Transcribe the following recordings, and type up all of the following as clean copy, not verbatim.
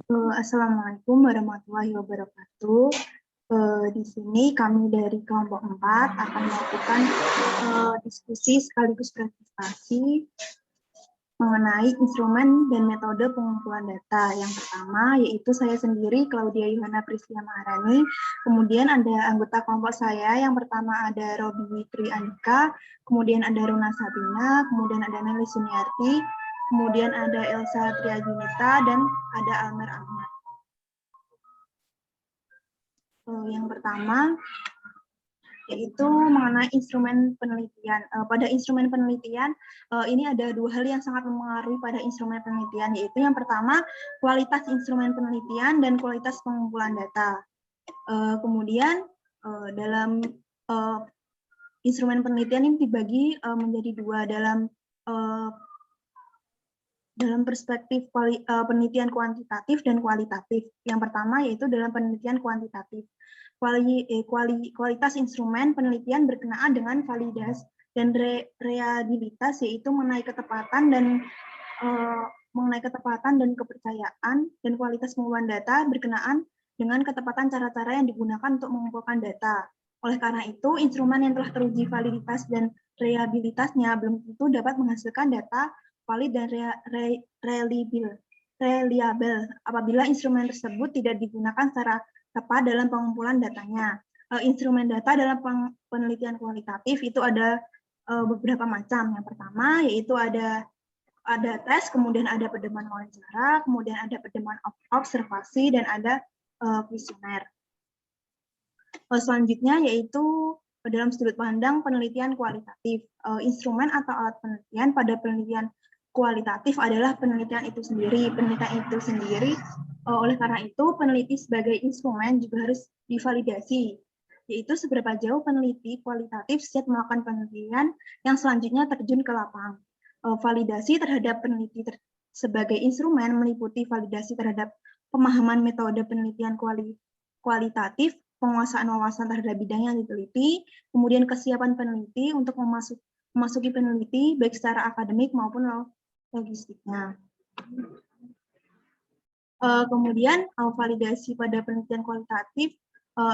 Assalamualaikum warahmatullahi wabarakatuh. Di sini kami dari kelompok 4 akan melakukan diskusi sekaligus presentasi mengenai instrumen dan metode pengumpulan data. Yang pertama yaitu saya sendiri, Claudia Yohana Priscia Maharani. Kemudian ada anggota kelompok saya, yang pertama ada Robi Tri Andika, kemudian ada Runa Sabina, kemudian ada Nelly Suniarti, kemudian ada Elsa Triaginita, dan ada Almer Ahmad. Yang pertama yaitu mengenai instrumen penelitian. Pada instrumen penelitian, ini ada dua hal yang sangat mempengaruhi pada instrumen penelitian, yaitu yang pertama, kualitas instrumen penelitian dan kualitas pengumpulan data. Kemudian, dalam instrumen penelitian ini dibagi menjadi dua dalam perspektif penelitian kuantitatif dan kualitatif. Yang pertama yaitu dalam penelitian kuantitatif. Kualitas instrumen penelitian berkenaan dengan validas dan reliabilitas, yaitu mengenai ketepatan dan kepercayaan, dan kualitas pengumpulan data berkenaan dengan ketepatan cara-cara yang digunakan untuk mengumpulkan data. Oleh karena itu, instrumen yang telah teruji validitas dan reliabilitasnya belum tentu dapat menghasilkan data valid dan reliable apabila instrumen tersebut tidak digunakan secara tepat dalam pengumpulan datanya. Instrumen data dalam penelitian kualitatif itu ada beberapa macam. Yang pertama yaitu ada tes, kemudian ada pedoman wawancara, kemudian ada pedoman observasi, dan ada kuesioner. Selanjutnya yaitu dalam sudut pandang penelitian kualitatif. Instrumen atau alat penelitian pada penelitian kualitatif adalah penelitian itu sendiri. Oleh karena itu, peneliti sebagai instrumen juga harus divalidasi, yaitu seberapa jauh peneliti kualitatif siap melakukan penelitian yang selanjutnya terjun ke lapangan. Validasi terhadap peneliti sebagai instrumen meliputi validasi terhadap pemahaman metode penelitian kualitatif, penguasaan wawasan terhadap bidang yang diteliti, kemudian kesiapan peneliti untuk memasuki peneliti baik secara akademik maupun logistiknya. Kemudian validasi pada penelitian kualitatif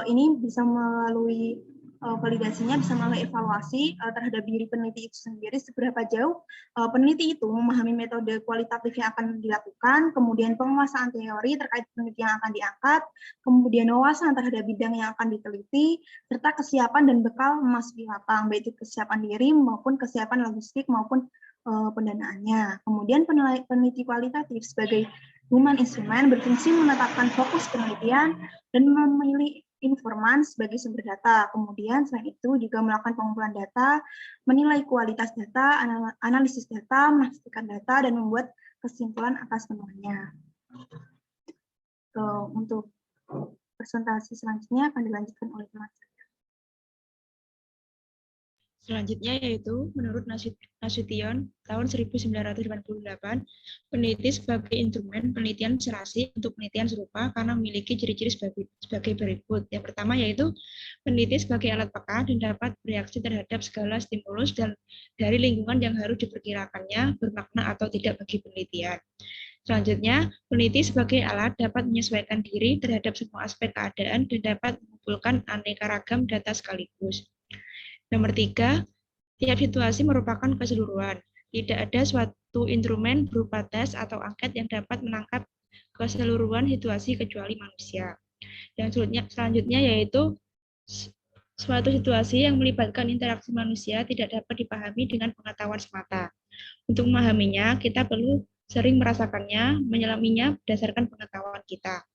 ini bisa melalui validasinya bisa melalui evaluasi terhadap diri peneliti itu sendiri, seberapa jauh peneliti itu memahami metode kualitatif yang akan dilakukan, kemudian penguasaan teori terkait penelitian yang akan diangkat, kemudian wawasan terhadap bidang yang akan diteliti, serta kesiapan dan bekal memasuki lapang, baik itu kesiapan diri maupun kesiapan logistik maupun pendanaannya. Kemudian peneliti kualitatif sebagai human instrument berfungsi menetapkan fokus penelitian dan memilih informan sebagai sumber data. Kemudian selain itu juga melakukan pengumpulan data, menilai kualitas data, analisis data, memastikan data, dan membuat kesimpulan atas temuannya. Untuk presentasi selanjutnya akan dilanjutkan oleh teman saya. Selanjutnya yaitu menurut Nasution tahun 1988, peneliti sebagai instrumen penelitian serasi untuk penelitian serupa karena memiliki ciri-ciri sebagai berikut. Yang pertama yaitu peneliti sebagai alat peka dan dapat bereaksi terhadap segala stimulus dan dari lingkungan yang harus diperkirakannya bermakna atau tidak bagi penelitian. Selanjutnya, peneliti sebagai alat dapat menyesuaikan diri terhadap semua aspek keadaan dan dapat mengumpulkan aneka ragam data sekaligus. Nomor 3, tiap situasi merupakan keseluruhan. Tidak ada suatu instrumen berupa tes atau angket yang dapat menangkap keseluruhan situasi kecuali manusia. Dan selanjutnya yaitu suatu situasi yang melibatkan interaksi manusia tidak dapat dipahami dengan pengetahuan semata. Untuk memahaminya, kita perlu sering merasakannya, menyelaminya berdasarkan pengetahuan kita.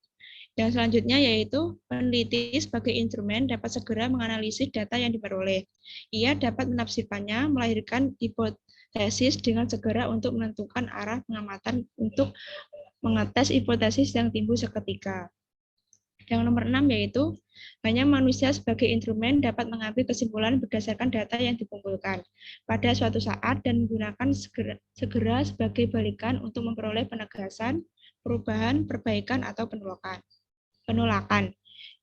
Yang selanjutnya yaitu peneliti sebagai instrumen dapat segera menganalisis data yang diperoleh. Ia dapat menafsirkannya, melahirkan hipotesis dengan segera untuk menentukan arah pengamatan untuk mengetes hipotesis yang timbul seketika. Yang nomor 6 yaitu hanya manusia sebagai instrumen dapat mengambil kesimpulan berdasarkan data yang dikumpulkan pada suatu saat dan menggunakan segera sebagai balikan untuk memperoleh penegasan, perubahan, perbaikan, atau penolakan.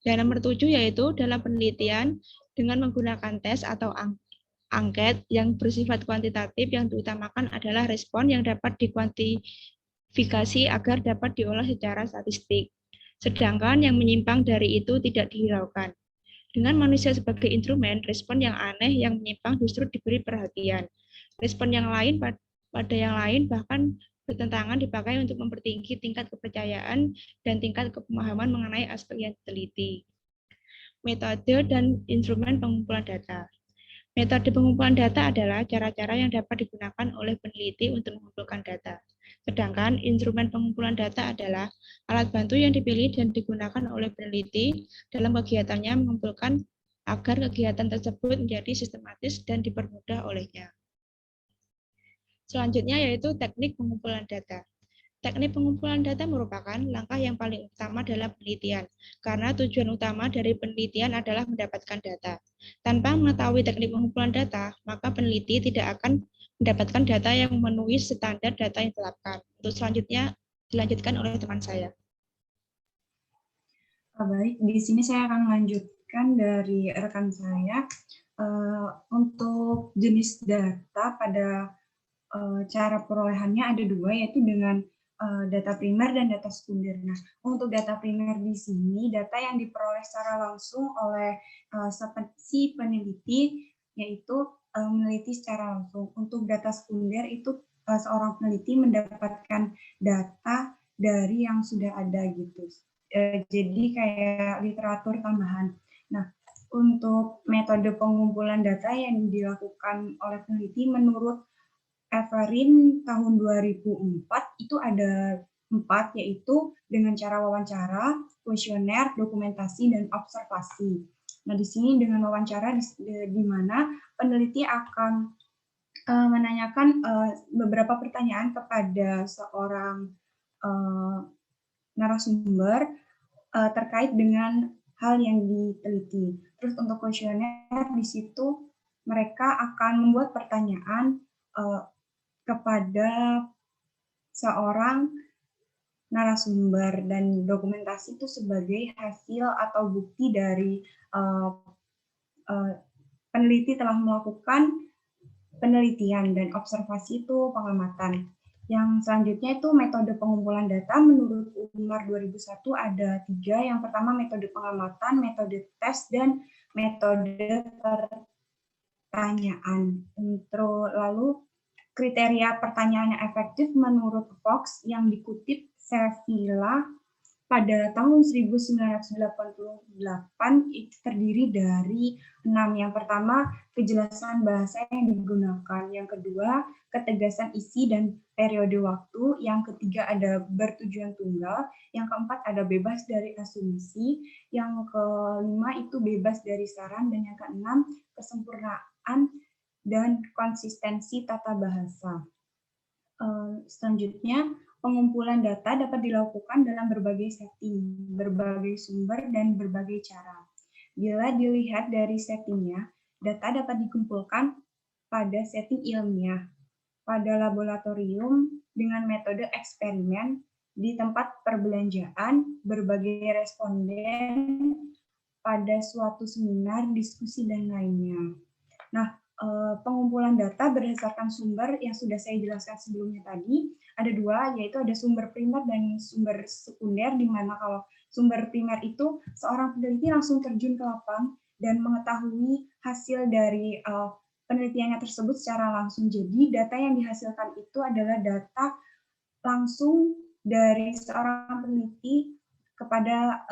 Dan nomor 7 yaitu dalam penelitian dengan menggunakan tes atau angket yang bersifat kuantitatif, yang diutamakan adalah respon yang dapat verifikasi agar dapat diolah secara statistik. Sedangkan yang menyimpang dari itu tidak dihiraukan. Dengan manusia sebagai instrumen, respon yang aneh yang menyimpang justru diberi perhatian. Respon yang lain pada yang lain bahkan bertentangan dipakai untuk mempertinggi tingkat kepercayaan dan tingkat kepemahaman mengenai aspek yang diteliti. Metode dan instrumen pengumpulan data. Metode pengumpulan data adalah cara-cara yang dapat digunakan oleh peneliti untuk mengumpulkan data. Sedangkan instrumen pengumpulan data adalah alat bantu yang dipilih dan digunakan oleh peneliti dalam kegiatannya mengumpulkan agar kegiatan tersebut menjadi sistematis dan dipermudah olehnya. Selanjutnya yaitu teknik pengumpulan data. Teknik pengumpulan data merupakan langkah yang paling utama dalam penelitian, karena tujuan utama dari penelitian adalah mendapatkan data. Tanpa mengetahui teknik pengumpulan data, maka peneliti tidak akan mendapatkan data yang memenuhi standar data yang ditetapkan. Untuk selanjutnya dilanjutkan oleh teman saya. Baik, di sini saya akan melanjutkan dari rekan saya. Untuk jenis data pada cara perolehannya ada dua, yaitu dengan data primer dan data sekunder. Nah, untuk data primer di sini, data yang diperoleh secara langsung oleh si peneliti, yaitu meneliti secara langsung. Untuk data sekunder itu seorang peneliti mendapatkan data dari yang sudah ada gitu. Jadi kayak literatur tambahan. Nah, untuk metode pengumpulan data yang dilakukan oleh peneliti menurut Everin tahun 2004 itu ada 4, yaitu dengan cara wawancara, kuesioner, dokumentasi, dan observasi. Nah, di sini dengan wawancara di mana peneliti akan menanyakan beberapa pertanyaan kepada seorang narasumber terkait dengan hal yang diteliti. Terus untuk kuesioner di situ mereka akan membuat pertanyaan kepada seorang narasumber, dan dokumentasi itu sebagai hasil atau bukti dari peneliti telah melakukan penelitian, dan observasi itu pengamatan. Yang selanjutnya itu metode pengumpulan data menurut UMAR 2001 ada 3. Yang pertama metode pengamatan, metode tes, dan metode pertanyaan. Lalu kriteria pertanyaan yang efektif menurut Fox yang dikutip Sevilla pada tahun 1988 itu terdiri dari 6. Yang pertama, kejelasan bahasa yang digunakan. Yang kedua, ketegasan isi dan periode waktu. Yang ketiga, ada bertujuan tunggal. Yang keempat, ada bebas dari asumsi. Yang kelima, itu bebas dari saran. Dan yang keenam, kesempurnaan dan konsistensi tata bahasa. Selanjutnya, pengumpulan data dapat dilakukan dalam berbagai setting, berbagai sumber, dan berbagai cara. Bila dilihat dari settingnya, data dapat dikumpulkan pada setting ilmiah, pada laboratorium dengan metode eksperimen, di tempat perbelanjaan, berbagai responden, pada suatu seminar, diskusi, dan lainnya. Nah, pengumpulan data berdasarkan sumber yang sudah saya jelaskan sebelumnya tadi, ada 2, yaitu ada sumber primer dan sumber sekunder, di mana kalau sumber primer itu seorang peneliti langsung terjun ke lapang dan mengetahui hasil dari penelitiannya tersebut secara langsung. Jadi data yang dihasilkan itu adalah data langsung dari seorang peneliti kepada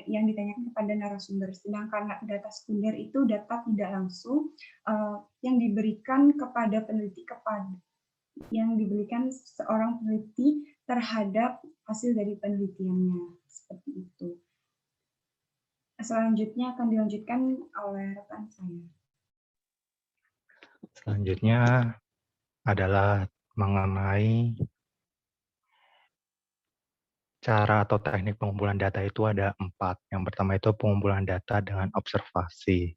yang ditanyakan kepada narasumber. Sedangkan data sekunder itu data tidak langsung yang diberikan kepada peneliti, yang diberikan seorang peneliti terhadap hasil dari penelitiannya. Seperti itu. Selanjutnya akan dilanjutkan oleh rekan saya. Selanjutnya adalah mengenai cara atau teknik pengumpulan data. Itu ada 4. Yang pertama itu pengumpulan data dengan observasi.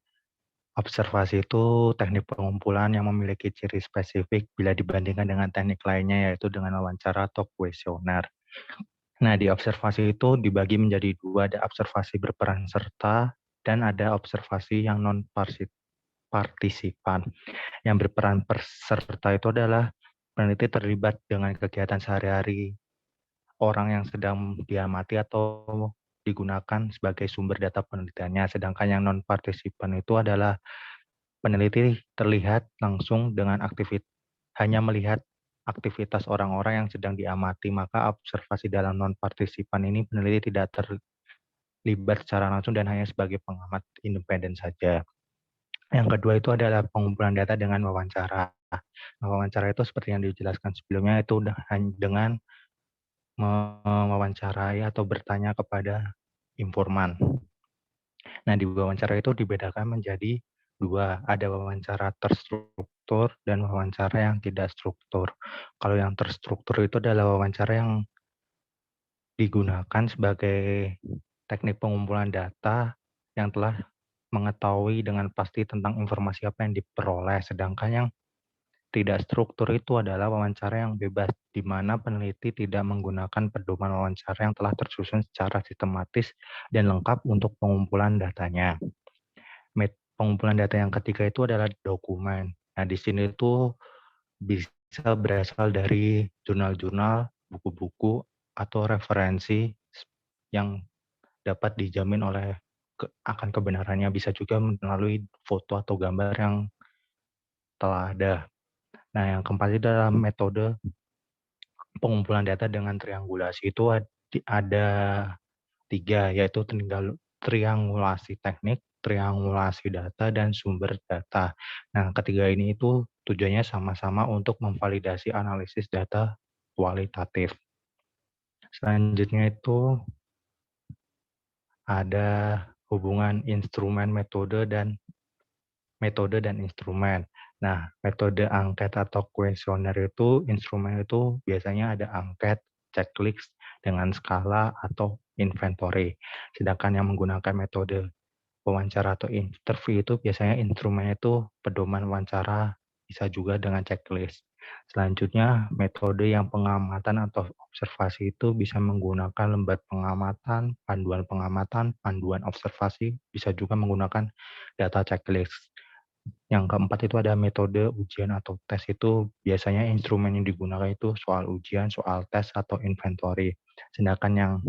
Observasi itu teknik pengumpulan yang memiliki ciri spesifik bila dibandingkan dengan teknik lainnya, yaitu dengan wawancara atau kuesioner. Nah, di observasi itu dibagi menjadi 2, ada observasi berperan serta dan ada observasi yang non-partisipan. Yang berperan serta itu adalah peneliti terlibat dengan kegiatan sehari-hari orang yang sedang diamati atau digunakan sebagai sumber data penelitiannya. Sedangkan yang non-partisipan itu adalah peneliti terlihat langsung dengan hanya melihat aktivitas orang-orang yang sedang diamati, maka observasi dalam non-partisipan ini peneliti tidak terlibat secara langsung dan hanya sebagai pengamat independen saja. Yang kedua itu adalah pengumpulan data dengan wawancara. Nah, wawancara itu seperti yang dijelaskan sebelumnya itu dengan mewawancarai atau bertanya kepada informan. Nah, di wawancara itu dibedakan menjadi dua, ada wawancara terstruktur dan wawancara yang tidak struktur. Kalau yang terstruktur itu adalah wawancara yang digunakan sebagai teknik pengumpulan data yang telah mengetahui dengan pasti tentang informasi apa yang diperoleh, sedangkan yang tidak struktur itu adalah wawancara yang bebas, di mana peneliti tidak menggunakan pedoman wawancara yang telah tersusun secara sistematis dan lengkap untuk pengumpulan datanya. Pengumpulan data yang ketiga itu adalah dokumen. Nah, di sini itu bisa berasal dari jurnal-jurnal, buku-buku, atau referensi yang dapat dijamin oleh akan kebenarannya. Bisa juga melalui foto atau gambar yang telah ada. Nah, yang keempat itu adalah metode pengumpulan data dengan triangulasi. Itu ada tiga, yaitu triangulasi teknik, triangulasi data, dan sumber data. Nah, ketiga ini itu tujuannya sama-sama untuk memvalidasi analisis data kualitatif. Selanjutnya itu ada hubungan instrumen metode dan instrumen. Nah, metode angket atau kuesioner itu, instrumen itu biasanya ada angket, checklist dengan skala atau inventory. Sedangkan yang menggunakan metode wawancara atau interview itu biasanya instrumennya itu pedoman wawancara, bisa juga dengan checklist. Selanjutnya, metode yang pengamatan atau observasi itu bisa menggunakan lembar pengamatan, panduan observasi, bisa juga menggunakan data checklist. Yang keempat itu ada metode ujian atau tes. Itu biasanya instrumen yang digunakan itu soal ujian, soal tes, atau inventory. Sedangkan yang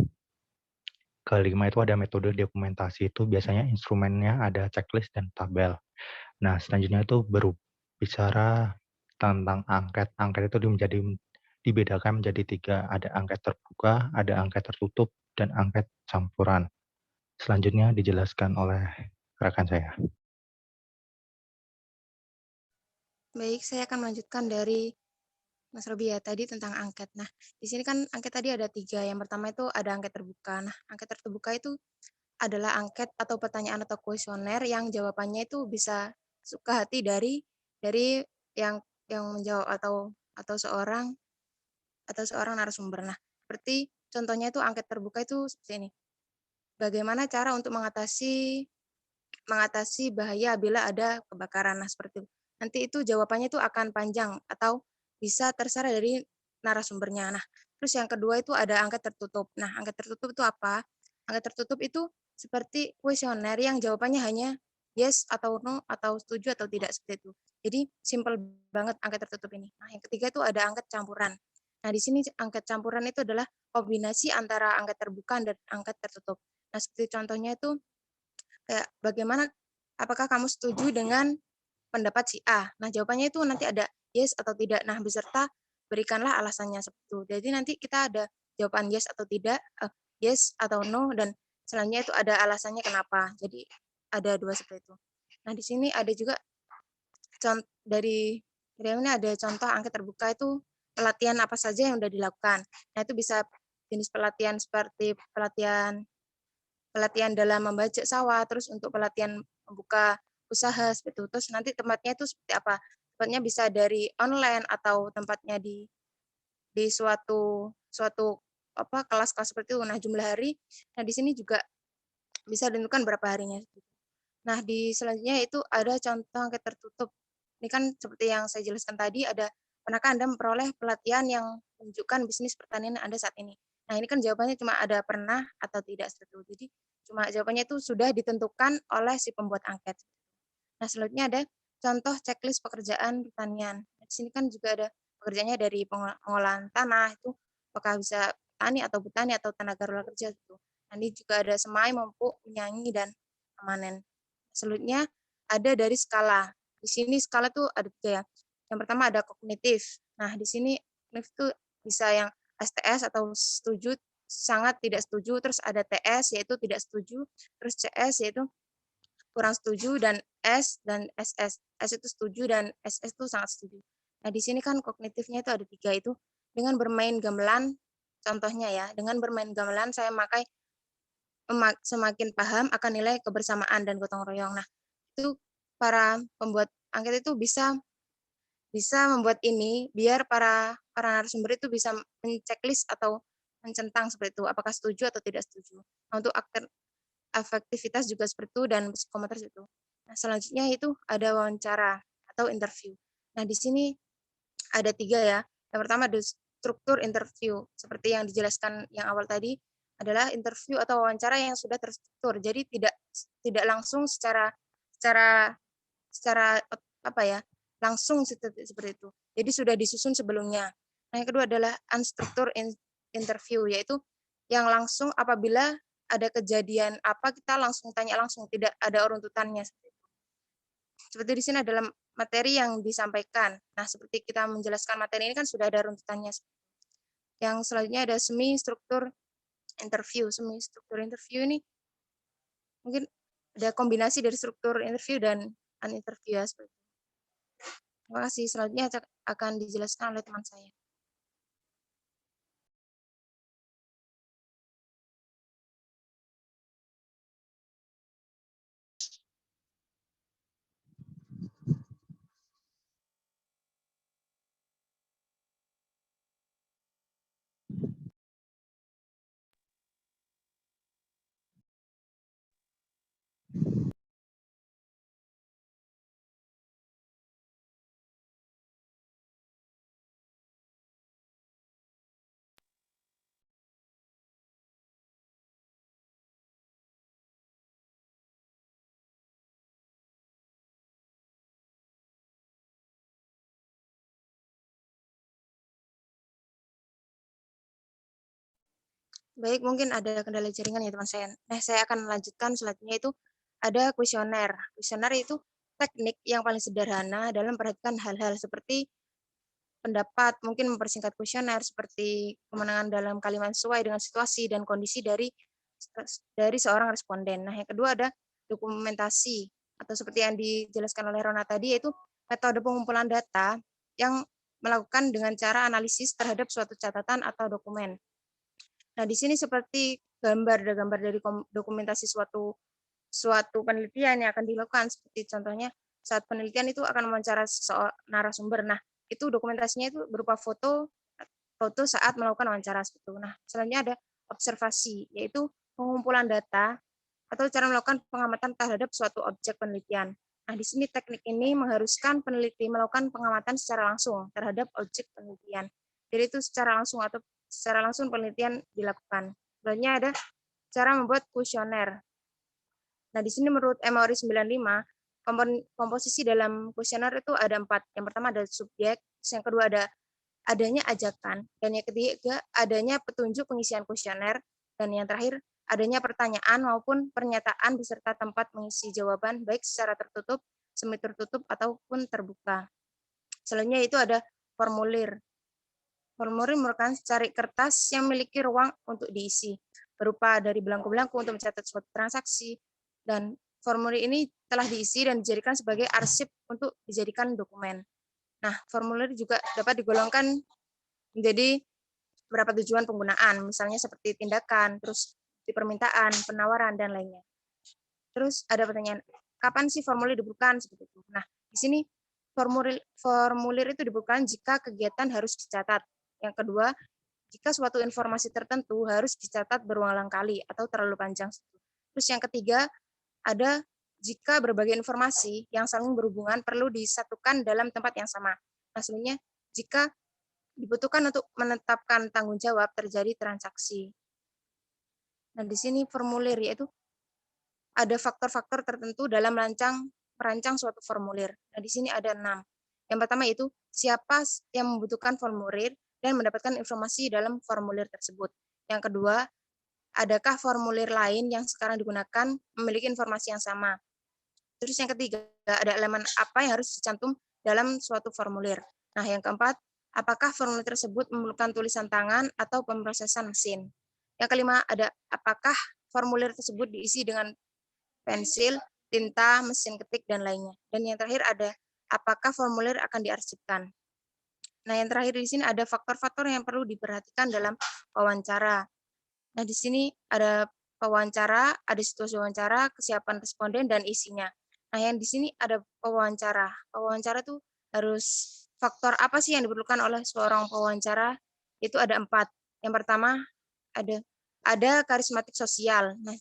kelima itu ada metode dokumentasi. Itu biasanya instrumennya ada checklist dan tabel. Nah, selanjutnya itu berbicara tentang angket. Angket itu dibedakan menjadi tiga. Ada angket terbuka, ada angket tertutup, dan angket campuran. Selanjutnya dijelaskan oleh rekan saya. Baik, saya akan melanjutkan dari Mas Robi ya tadi tentang angket. Nah, di sini kan angket tadi ada 3. Yang pertama itu ada angket terbuka. Nah, angket terbuka itu adalah angket atau pertanyaan atau kuesioner yang jawabannya itu bisa suka hati dari yang menjawab atau seorang narasumber. Nah, seperti contohnya itu angket terbuka itu seperti ini. Bagaimana cara untuk mengatasi bahaya bila ada kebakaran? Nah, seperti itu. Nanti itu jawabannya itu akan panjang atau bisa terserah dari narasumbernya. Nah, terus yang kedua itu ada angket tertutup. Nah, angket tertutup itu apa? Angket tertutup itu seperti kuesioner yang jawabannya hanya yes atau no atau setuju atau tidak seperti itu. Jadi simple banget angket tertutup ini. Nah, yang ketiga itu ada angket campuran. Nah, di sini angket campuran itu adalah kombinasi antara angket terbuka dan angket tertutup. Nah, seperti contohnya itu kayak bagaimana apakah kamu setuju dengan pendapat si A? Nah, jawabannya itu nanti ada yes atau tidak. Nah, beserta berikanlah alasannya seperti itu. Jadi nanti kita ada jawaban yes atau tidak, yes atau no, dan selanjutnya itu ada alasannya kenapa. Jadi ada 2 seperti itu. Nah, di sini ada juga dari ini ada contoh angket terbuka itu pelatihan apa saja yang sudah dilakukan. Nah, itu bisa jenis pelatihan seperti pelatihan dalam membajak sawah, terus untuk pelatihan membuka usaha seperti itu. Terus nanti tempatnya itu seperti apa? Tempatnya bisa dari online atau tempatnya di suatu kelas-kelas seperti itu. Nah, jumlah hari. Nah, di sini juga bisa ditentukan berapa harinya. Nah, di selanjutnya itu ada contoh angket tertutup. Ini kan seperti yang saya jelaskan tadi, pernahkah Anda memperoleh pelatihan yang menunjukkan bisnis pertanian Anda saat ini? Nah, ini kan jawabannya cuma ada pernah atau tidak seperti itu. Jadi, cuma jawabannya itu sudah ditentukan oleh si pembuat angket. Nah, selanjutnya ada contoh checklist pekerjaan pertanian. Di sini kan juga ada pekerjaannya dari pengolahan tanah, itu apakah bisa tani atau tenaga rural kerja gitu. Ini juga ada semai, mompo, menyanyi, dan amanen. Selanjutnya ada dari skala. Di sini skala tuh ada 3 ya. Yang pertama ada kognitif. Nah, di sini kognitif itu bisa yang STS atau setuju, sangat tidak setuju, terus ada TS yaitu tidak setuju, terus CS yaitu kurang setuju, dan S dan SS. S itu setuju dan SS itu sangat setuju. Nah, di sini kan kognitifnya itu ada 3 itu. Dengan bermain gamelan, contohnya ya, dengan bermain gamelan saya semakin paham akan nilai kebersamaan dan gotong royong. Nah, itu para pembuat angket itu bisa membuat ini biar para narasumber itu bisa menceklis atau mencentang seperti itu, apakah setuju atau tidak setuju. Nah, untuk efektivitas juga seperti itu dan psikometer itu. Nah, selanjutnya itu ada wawancara atau interview. Nah, di sini ada 3 ya. Yang pertama ada struktur interview, seperti yang dijelaskan yang awal tadi, adalah interview atau wawancara yang sudah terstruktur. Jadi tidak langsung secara apa ya, langsung seperti itu. Jadi sudah disusun sebelumnya. Nah, yang kedua adalah unstructured interview, yaitu yang langsung apabila ada kejadian apa kita langsung tanya langsung, tidak ada runtutannya. Seperti di sini adalah materi yang disampaikan. Nah, seperti kita menjelaskan materi ini kan sudah ada runtutannya. Yang selanjutnya ada semi struktur interview. Semi struktur interview ini mungkin ada kombinasi dari struktur interview dan uninterview ya, seperti itu. Terima kasih. Selanjutnya akan dijelaskan oleh teman saya. Baik, mungkin ada kendala jaringan ya teman saya. Nah, saya akan melanjutkan selanjutnya itu ada kuesioner. Kuesioner itu teknik yang paling sederhana dalam memperhatikan hal-hal seperti pendapat, mungkin mempersingkat kuesioner seperti kemenangan dalam kalimat sesuai dengan situasi dan kondisi dari seorang responden. Nah, yang kedua ada dokumentasi atau seperti yang dijelaskan oleh Rona tadi, yaitu metode pengumpulan data yang melakukan dengan cara analisis terhadap suatu catatan atau dokumen. Nah, di sini seperti gambar dari dokumentasi suatu penelitian yang akan dilakukan, seperti contohnya saat penelitian itu akan mewawancara narasumber. Nah, itu dokumentasinya itu berupa foto saat melakukan wawancara seperti itu. Nah, selanjutnya ada observasi, yaitu pengumpulan data atau cara melakukan pengamatan terhadap suatu objek penelitian. Nah, di sini teknik ini mengharuskan peneliti melakukan pengamatan secara langsung terhadap objek penelitian. Jadi itu secara langsung penelitian dilakukan. Selanjutnya ada cara membuat kuesioner. Nah, di sini menurut MORI 95, komposisi dalam kuesioner itu ada 4. Yang pertama ada subjek, yang kedua ada adanya ajakan, dan yang ketiga adanya petunjuk pengisian kuesioner, dan yang terakhir adanya pertanyaan maupun pernyataan beserta tempat mengisi jawaban baik secara tertutup, semi tertutup ataupun terbuka. Selanjutnya itu ada formulir. Formulir merupakan secari kertas yang memiliki ruang untuk diisi, berupa dari belangko-belangko untuk mencatat suatu transaksi, dan formulir ini telah diisi dan dijadikan sebagai arsip untuk dijadikan dokumen. Nah, formulir juga dapat digolongkan menjadi beberapa tujuan penggunaan, misalnya seperti tindakan, terus di permintaan, penawaran, dan lainnya. Terus ada pertanyaan, kapan sih formulir dibutuhkan? Seperti itu. Nah, di sini formulir itu dibutuhkan jika kegiatan harus dicatat. Yang kedua, jika suatu informasi tertentu harus dicatat berulang kali atau terlalu panjang. Terus yang ketiga, ada jika berbagai informasi yang saling berhubungan perlu disatukan dalam tempat yang sama. Nah, sebenarnya jika dibutuhkan untuk menetapkan tanggung jawab terjadi transaksi. Nah, di sini formulir yaitu ada faktor-faktor tertentu dalam merancang suatu formulir. Nah, di sini ada 6. Yang pertama yaitu siapa yang membutuhkan formulir dan mendapatkan informasi dalam formulir tersebut. Yang kedua, adakah formulir lain yang sekarang digunakan memiliki informasi yang sama? Terus yang ketiga, ada elemen apa yang harus dicantum dalam suatu formulir. Nah, yang keempat, apakah formulir tersebut memerlukan tulisan tangan atau pemrosesan mesin? Yang kelima, ada apakah formulir tersebut diisi dengan pensil, tinta, mesin ketik, dan lainnya. Dan yang terakhir ada apakah formulir akan diarsipkan. Nah, yang terakhir di sini ada faktor-faktor yang perlu diperhatikan dalam wawancara. Nah, di sini ada wawancara, ada situasi wawancara, kesiapan responden, dan isinya. Nah, yang di sini ada pewawancara. Pewawancara tuh harus faktor apa sih yang diperlukan oleh seorang pewawancara? Itu ada 4. Yang pertama ada karismatik sosial. Nah,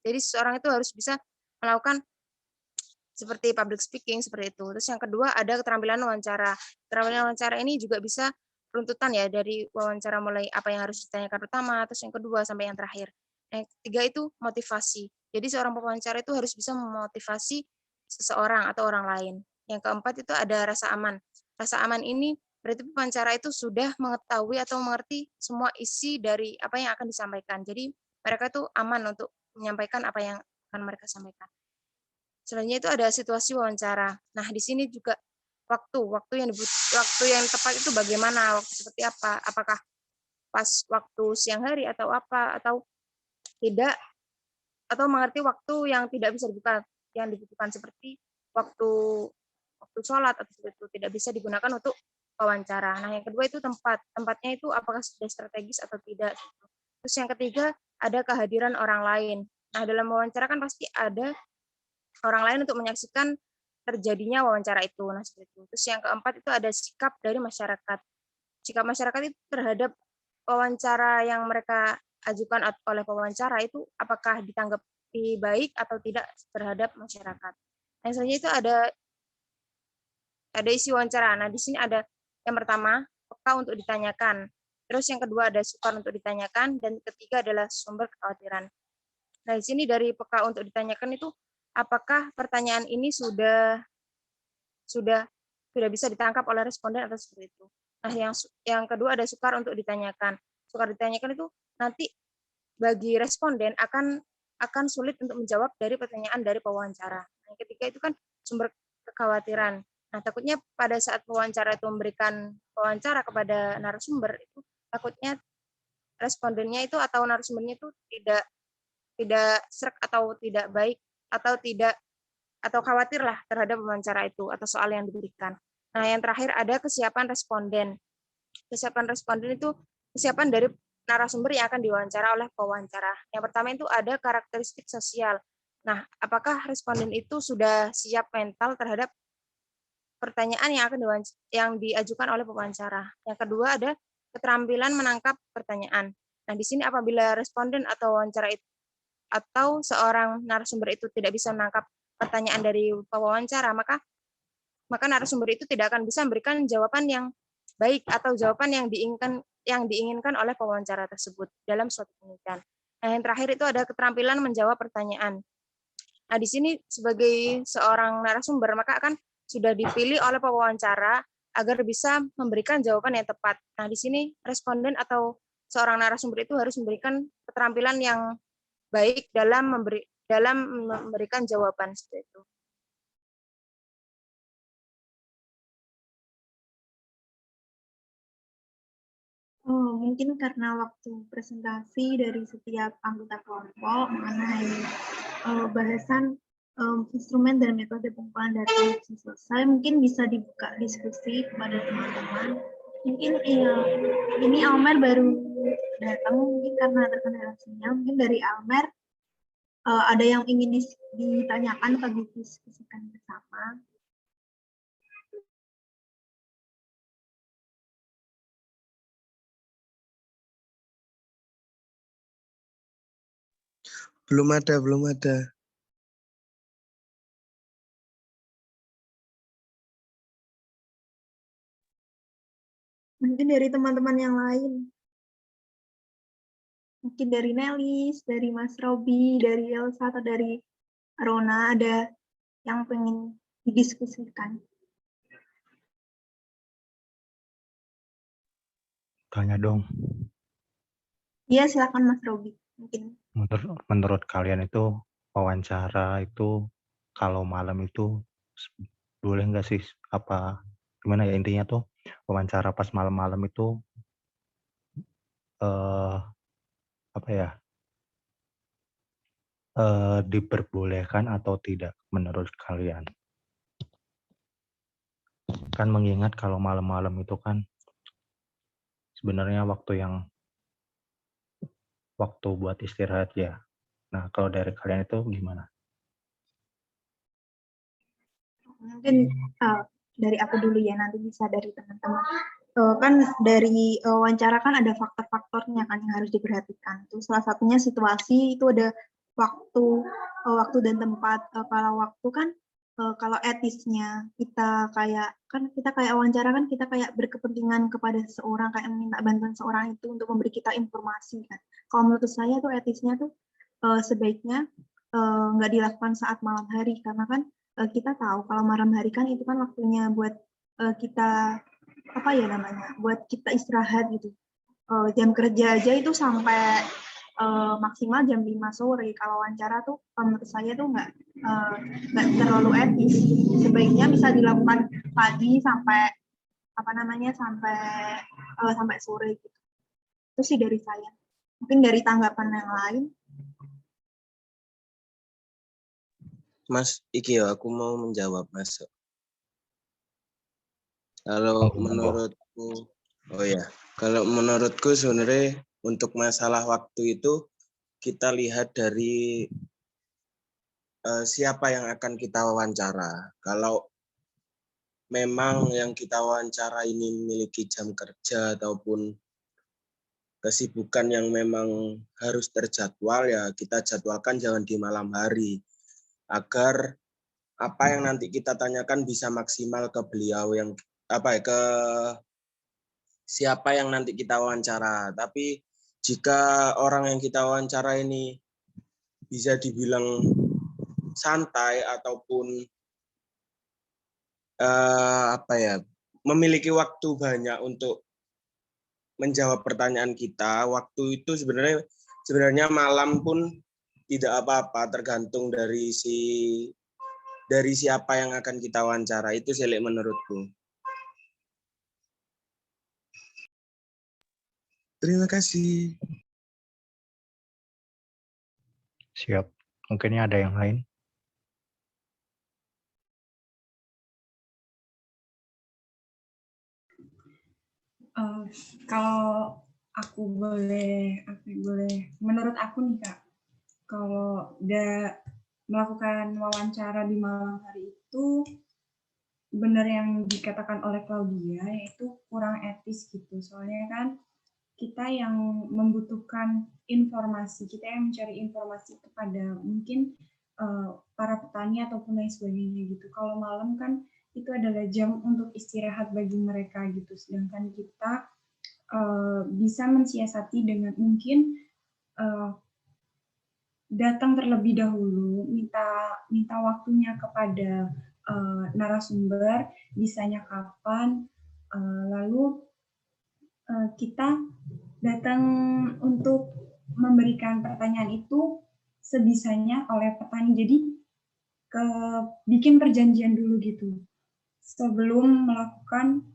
jadi seseorang itu harus bisa melakukan seperti public speaking seperti itu. Terus yang kedua ada keterampilan wawancara. Keterampilan wawancara ini juga bisa runtutan ya dari wawancara mulai apa yang harus ditanyakan pertama, terus yang kedua sampai yang terakhir. Yang ketiga itu motivasi. Jadi seorang pewawancara itu harus bisa memotivasi seseorang atau orang lain. Yang keempat itu ada rasa aman. Rasa aman ini berarti pewawancara itu sudah mengetahui atau mengerti semua isi dari apa yang akan disampaikan. Jadi mereka itu aman untuk menyampaikan apa yang akan mereka sampaikan. Selanjutnya itu ada situasi wawancara. Nah, di sini juga waktu yang tepat itu bagaimana, waktu seperti apa? Apakah pas waktu siang hari atau apa atau tidak, atau mengerti waktu yang tidak bisa dibutuhkan seperti waktu sholat atau seperti itu tidak bisa digunakan untuk wawancara. Nah, yang kedua itu tempatnya itu apakah sudah strategis atau tidak. Terus yang ketiga ada kehadiran orang lain. Nah, dalam wawancara kan pasti ada orang lain untuk menyaksikan terjadinya wawancara itu. Nah, seperti itu. Terus yang keempat itu ada sikap dari masyarakat. Sikap masyarakat itu terhadap wawancara yang mereka ajukan oleh pewawancara itu apakah ditanggapi baik atau tidak terhadap masyarakat. Nah, selanjutnya itu ada isi wawancara. Nah, di sini ada yang pertama, peka untuk ditanyakan. Terus yang kedua ada sukar untuk ditanyakan, dan ketiga adalah sumber kekhawatiran. Nah, di sini dari peka untuk ditanyakan itu apakah pertanyaan ini sudah bisa ditangkap oleh responden atau seperti itu. Nah, yang kedua ada sukar untuk ditanyakan. Sukar ditanyakan itu nanti bagi responden akan sulit untuk menjawab dari pertanyaan dari pewawancara. Yang ketiga itu kan sumber kekhawatiran. Nah, takutnya pada saat pewawancara itu memberikan wawancara kepada narasumber itu takutnya respondennya itu atau narasumbernya itu tidak srek atau tidak baik atau khawatirlah terhadap wawancara itu atau soal yang diberikan. Nah, yang terakhir ada kesiapan responden. Kesiapan responden itu kesiapan dari narasumber yang akan diwawancara oleh pewawancara. Yang pertama itu ada karakteristik sosial. Nah, apakah responden itu sudah siap mental terhadap pertanyaan yang diajukan oleh pewawancara. Yang kedua ada keterampilan menangkap pertanyaan. Nah, di sini apabila responden atau wawancara itu atau seorang narasumber itu tidak bisa menangkap pertanyaan dari pewawancara, maka narasumber itu tidak akan bisa memberikan jawaban yang baik atau jawaban yang diinginkan oleh pewawancara tersebut dalam suatu penelitian. Nah, yang terakhir itu ada keterampilan menjawab pertanyaan. Nah, di sini sebagai seorang narasumber maka akan sudah dipilih oleh pewawancara agar bisa memberikan jawaban yang tepat. Nah, di sini responden atau seorang narasumber itu harus memberikan keterampilan yang baik dalam memberikan jawaban seperti itu. Mungkin karena waktu presentasi dari setiap anggota kelompok mengenai bahasan instrumen dan metode pengumpulan data belum selesai, mungkin bisa dibuka diskusi kepada teman-teman. Mungkin ini Almer baru datang, mungkin karena terkendala sinyal. Mungkin dari Almer ada yang ingin ditanyakan atau didiskusikan bersama. Belum ada. Mungkin dari teman-teman yang lain. Mungkin dari Nelis, dari Mas Robi, dari Elsa, atau dari Rona, ada yang pengen didiskusikan. tanya dong. Iya, silakan Mas Robi. Mungkin. Menurut kalian itu wawancara itu kalau malam itu boleh nggak sih, apa gimana ya, intinya tuh wawancara pas malam-malam itu apa ya, diperbolehkan atau tidak menurut kalian? Kan mengingat kalau malam-malam itu kan sebenarnya waktu buat istirahat ya. Nah, kalau dari kalian itu gimana? Mungkin dari aku dulu ya, nanti bisa dari teman-teman. Kan dari wawancara kan ada faktor-faktornya kan yang harus diperhatikan. Itu salah satunya situasi, itu ada waktu dan tempat. Kalau waktu kan kalau etisnya kita kayak wawancara kan kita kayak berkepentingan kepada seseorang, kayak meminta bantuan seorang itu untuk memberi kita informasi kan. Kalau menurut saya tuh etisnya tuh sebaiknya nggak dilakukan saat malam hari, karena kan kita tahu kalau malam hari kan itu kan waktunya buat kita apa ya namanya, buat kita istirahat gitu. Jam kerja aja itu sampai maksimal jam 5 sore. Kalau wawancara tuh menurut saya tuh nggak terlalu etis. Sebaiknya bisa dilakukan pagi sampai apa namanya sampai sore gitu. Itu sih dari saya. Mungkin dari tanggapan yang lain. Mas, iki ya, aku mau menjawab, Mas. Kalau menurutku, kalau menurutku sebenarnya untuk masalah waktu itu kita lihat dari siapa yang akan kita wawancara. Kalau memang yang kita wawancara ini memiliki jam kerja ataupun kesibukan yang memang harus terjadwal, ya kita jadwalkan jangan di malam hari, agar apa yang nanti kita tanyakan bisa maksimal ke beliau yang ke siapa yang nanti kita wawancara. Tapi jika orang yang kita wawancara ini bisa dibilang santai ataupun memiliki waktu banyak untuk menjawab pertanyaan kita, waktu itu sebenarnya malam pun tidak apa-apa, tergantung dari siapa yang akan kita wawancara. Itu sih menurutku. Terima kasih. Siap. Mungkin ada yang lain? Kalau aku boleh menurut aku nih Kak, kalau udah melakukan wawancara di malam hari itu benar yang dikatakan oleh Claudia, yaitu kurang etis gitu. Soalnya kan kita yang membutuhkan informasi, kita yang mencari informasi kepada mungkin para petani ataupun lain sebagainya gitu. Kalau malam kan itu adalah jam untuk istirahat bagi mereka gitu. Sedangkan kita bisa mensiasati dengan mungkin datang terlebih dahulu, minta waktunya kepada narasumber, bisanya kapan, lalu kita datang untuk memberikan pertanyaan itu sebisanya oleh petani. Jadi bikin perjanjian dulu gitu sebelum melakukan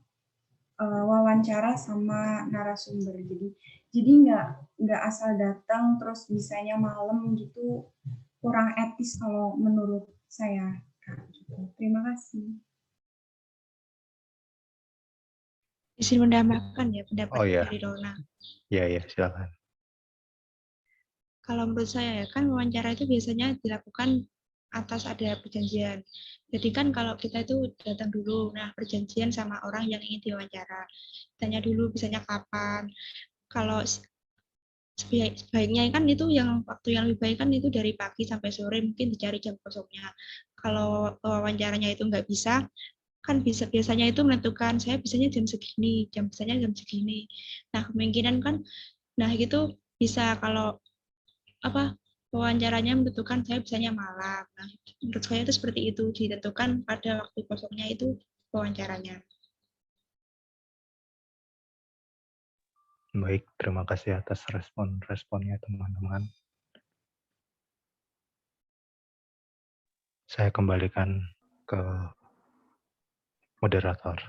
wawancara sama narasumber. Jadi nggak asal datang terus bisanya malam gitu, kurang etis kalau menurut saya. Terima kasih. Izin menambahkan ya pendapat Oh, ya. dari Rona. Iya, silakan. Kalau menurut saya ya kan wawancara itu biasanya dilakukan atas ada perjanjian. Jadi kan kalau kita itu datang dulu, nah perjanjian sama orang yang ingin diwawancara. Tanya dulu bisanya kapan. Kalau sebaiknya kan itu yang waktu yang lebih baik kan itu dari pagi sampai sore, mungkin dicari jam kosongnya. Kalau wawancaranya itu nggak bisa, kan biasanya itu menentukan saya bisanya jam segini, bisanya jam segini. Nah kemungkinan kan, nah itu bisa kalau wawancaranya menentukan saya bisanya malam. Nah, menurut saya itu seperti itu, ditentukan pada waktu kosongnya itu wawancaranya. Baik, terima kasih atas respon-responnya teman-teman. Saya kembalikan ke moderator.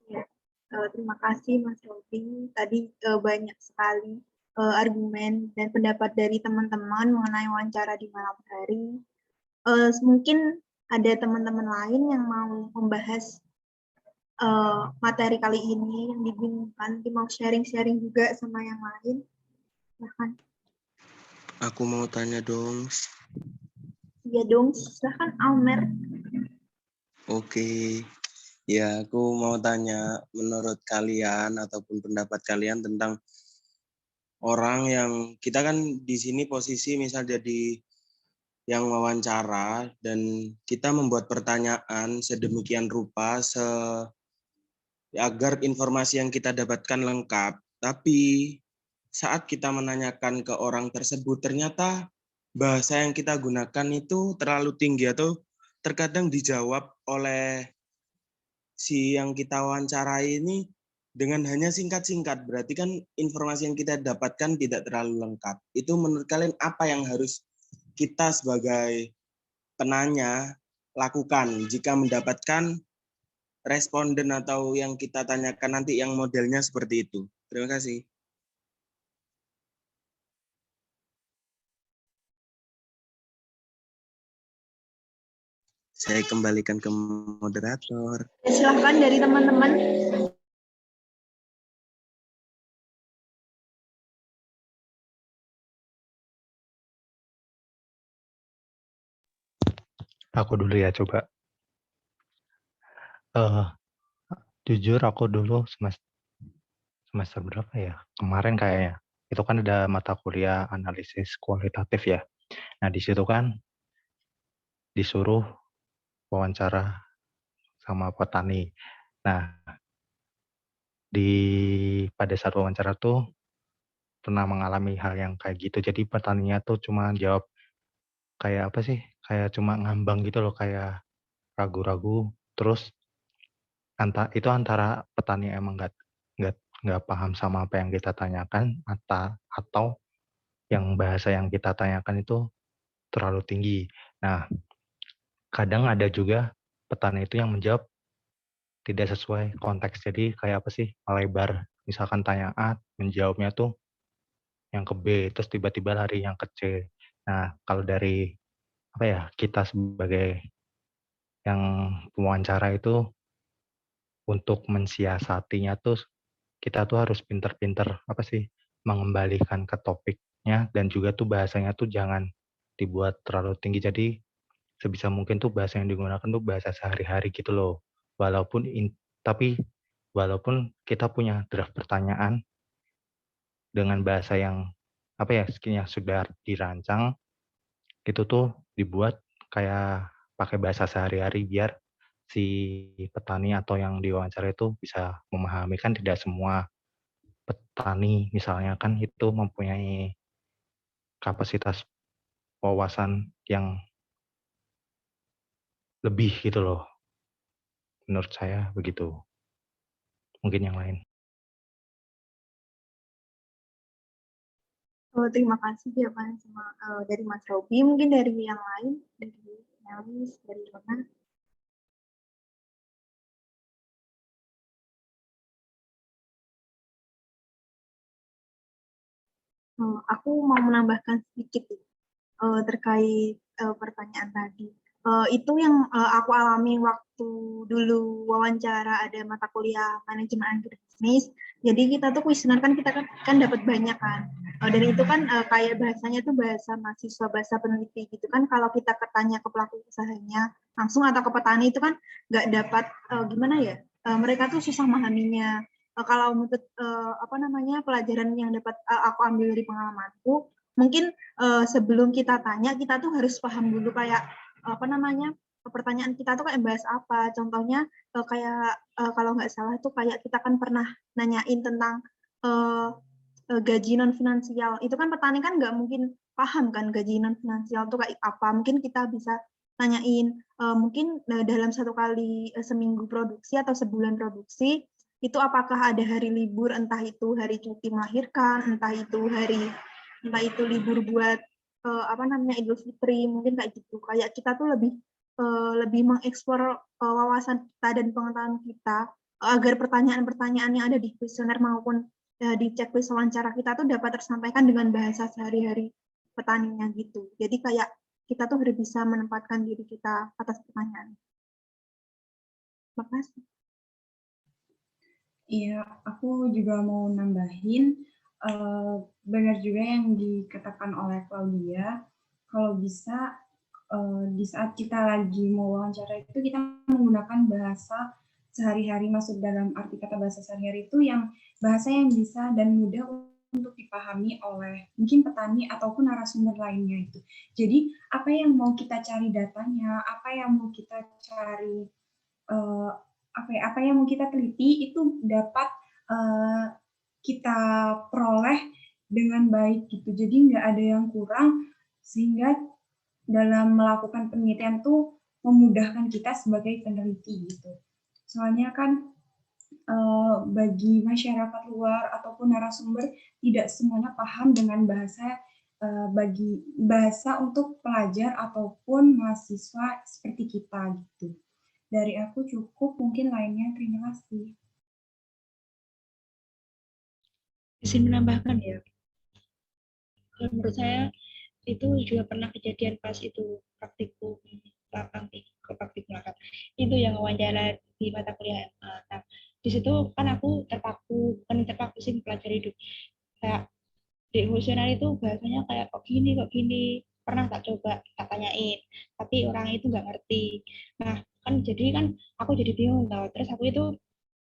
Ya, terima kasih Mas Robi. Tadi banyak sekali argumen dan pendapat dari teman-teman mengenai wawancara di malam hari. Mungkin ada teman-teman lain yang mau membahas materi kali ini yang dibingungkan, mau sharing-sharing juga sama yang lain. Silahkan. Aku mau tanya dong. Iya dong, silahkan Almer. Oke. Ya, aku mau tanya menurut kalian ataupun pendapat kalian tentang orang yang kita kan di sini posisi misal jadi yang wawancara dan kita membuat pertanyaan sedemikian rupa agar informasi yang kita dapatkan lengkap. Tapi saat kita menanyakan ke orang tersebut, ternyata bahasa yang kita gunakan itu terlalu tinggi atau terkadang dijawab oleh si yang kita wawancarai ini dengan hanya singkat-singkat. Berarti kan informasi yang kita dapatkan tidak terlalu lengkap. Itu menurut kalian apa yang harus kita sebagai penanya lakukan jika mendapatkan responden atau yang kita tanyakan nanti yang modelnya seperti itu? Terima kasih. Saya kembalikan ke moderator. Silahkan dari teman-teman. Aku dulu ya coba. Jujur aku dulu semester berapa ya? Kemarin kayaknya. Itu kan ada mata kuliah analisis kualitatif ya. Nah, di situ kan disuruh wawancara sama petani. Nah, pada saat wawancara tuh pernah mengalami hal yang kayak gitu. Jadi petaninya tuh cuma jawab kayak apa sih? Kayak cuma ngambang gitu loh, kayak ragu-ragu. Terus itu antara petani emang nggak paham sama apa yang kita tanyakan, atau yang bahasa yang kita tanyakan itu terlalu tinggi. Nah, kadang ada juga petani itu yang menjawab tidak sesuai konteks. Jadi kayak apa sih? Melebar. Misalkan tanya A, menjawabnya tuh yang ke B, terus tiba-tiba lari yang ke C. Nah, kalau dari apa ya, kita sebagai yang pewawancara itu untuk mensiasatinya tuh kita tuh harus pinter-pinter apa sih mengembalikan ke topiknya, dan juga tuh bahasanya tuh jangan dibuat terlalu tinggi. Jadi sebisa mungkin tuh bahasa yang digunakan tuh bahasa sehari-hari gitu loh. Tapi walaupun kita punya draft pertanyaan dengan bahasa yang apa ya, yang sudah dirancang, itu tuh dibuat kayak pakai bahasa sehari-hari biar si petani atau yang diwawancara itu bisa memahami. Kan tidak semua petani misalnya kan itu mempunyai kapasitas wawasan yang lebih gitu loh. Menurut saya begitu. Mungkin yang lain. Terima kasih jawaban dari Mas Robi. Mungkin dari yang lain, dari Melis, dari Lona. Aku mau menambahkan sedikit terkait pertanyaan tadi. Itu yang aku alami waktu dulu wawancara ada mata kuliah manajemen agribisnis. Jadi kita tuh kuesioner kan kita kan dapat banyak kan. Dan itu kan kayak bahasanya tuh bahasa mahasiswa, bahasa peneliti gitu kan. Kalau kita ketanya ke pelaku usahanya langsung atau ke petani itu kan nggak dapat gimana ya? Mereka tuh susah memahaminya. Kalau menurut apa namanya pelajaran yang dapat aku ambil dari pengalamanku, mungkin sebelum kita tanya kita tuh harus paham dulu kayak apa namanya pertanyaan kita tuh kayak bahas apa. Contohnya kayak kalau nggak salah tuh kayak kita kan pernah nanyain tentang gaji non finansial. Itu kan petani kan nggak mungkin paham kan gaji non finansial tuh kayak apa. Mungkin kita bisa tanyain mungkin dalam satu kali seminggu produksi atau sebulan produksi itu apakah ada hari libur, entah itu hari cuti melahirkan, entah itu libur buat Idul Fitri, mungkin kayak gitu. Kayak kita tuh lebih mengeksplor wawasan kita dan pengetahuan kita agar pertanyaan-pertanyaan yang ada di kuesioner maupun di checklist wawancara kita tuh dapat tersampaikan dengan bahasa sehari-hari petaninya gitu. Jadi kayak kita tuh harus bisa menempatkan diri kita atas pertanyaan. Terima kasih. Iya, aku juga mau nambahin, benar juga yang dikatakan oleh Claudia, kalau bisa di saat kita lagi mau wawancara itu kita menggunakan bahasa sehari-hari, masuk dalam arti kata bahasa sehari-hari itu yang bahasa yang bisa dan mudah untuk dipahami oleh mungkin petani ataupun narasumber lainnya itu. Jadi apa yang mau kita cari datanya, apa yang mau kita cari apa yang mau kita teliti itu dapat kita peroleh dengan baik gitu. Jadi nggak ada yang kurang sehingga dalam melakukan penelitian tuh memudahkan kita sebagai peneliti gitu. Soalnya kan bagi masyarakat luar ataupun narasumber tidak semuanya paham dengan bahasa bagi bahasa untuk pelajar ataupun mahasiswa seperti kita gitu. Dari aku cukup, mungkin lainnya terima kasih. Izin menambahkan ya. Kalau menurut saya itu juga pernah kejadian pas itu praktikum itu yang wawancara di mata kuliah. Nah, di situ kan aku terpaku sih mempelajari itu kayak di kuesioner itu bahasanya kayak kok gini pernah tak coba tak tanyain tapi orang itu nggak ngerti. Nah kan jadi kan aku jadi bingung tau, terus aku itu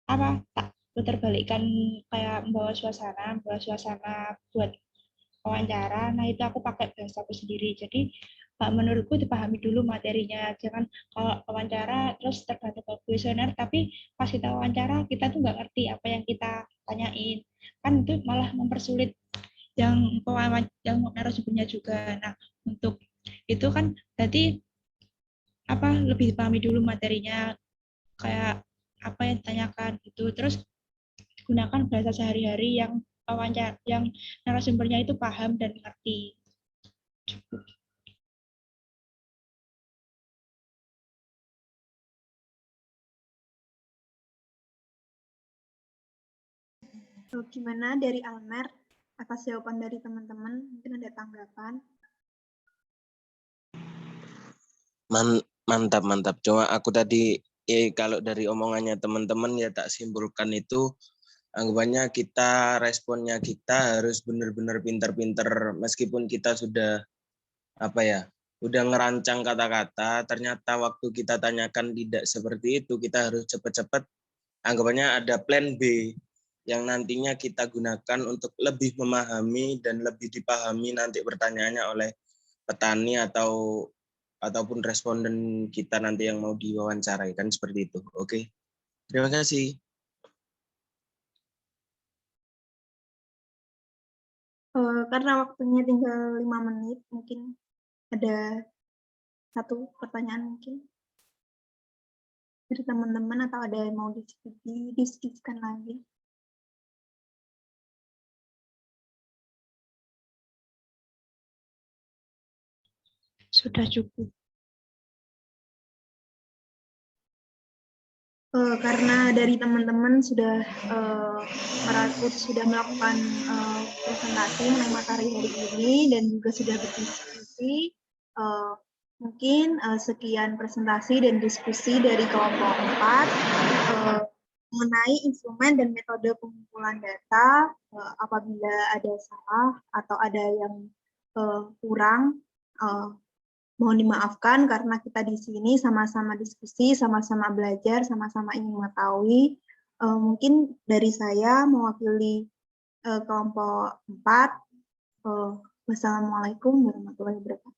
tak putar balikkan kayak membawa suasana buat wawancara. Nah itu aku pakai bahasa aku sendiri, jadi menurutku dipahami dulu materinya, jangan kalau wawancara terus tergantung ke kuesioner tapi pas kita wawancara kita tuh nggak ngerti apa yang kita tanyain, kan itu malah mempersulit yang narasumbernya juga. Nah untuk itu kan berarti lebih dipahami dulu materinya kayak apa yang ditanyakan gitu, terus gunakan bahasa sehari-hari yang wawancara yang narasumbernya itu paham dan ngerti. Cukup. Gimana dari Almer atas jawaban dari teman-teman? Mungkin ada tanggapan? Mantap. Cuma aku tadi kalau dari omongannya teman-teman ya tak simpulkan itu anggapannya responnya kita harus benar-benar pintar-pintar meskipun kita sudah udah ngerancang kata-kata, ternyata waktu kita tanyakan tidak seperti itu, kita harus cepat-cepat anggapannya ada plan B yang nantinya kita gunakan untuk lebih memahami dan lebih dipahami nanti pertanyaannya oleh petani ataupun responden kita nanti yang mau diwawancarai, kan seperti itu. Oke. Terima kasih. Karena waktunya tinggal 5 menit, mungkin ada satu pertanyaan mungkin dari teman-teman atau ada yang mau diskusikan lagi. Sudah cukup. Karena dari teman-teman sudah melakukan presentasi mengenai materi hari ini dan juga sudah berdiskusi, mungkin sekian presentasi dan diskusi dari kelompok 4 mengenai instrumen dan metode pengumpulan data. Apabila ada salah atau ada yang kurang, mohon dimaafkan karena kita di sini sama-sama diskusi, sama-sama belajar, sama-sama ingin mengetahui. Mungkin dari saya mewakili kelompok 4. Wassalamualaikum warahmatullahi wabarakatuh.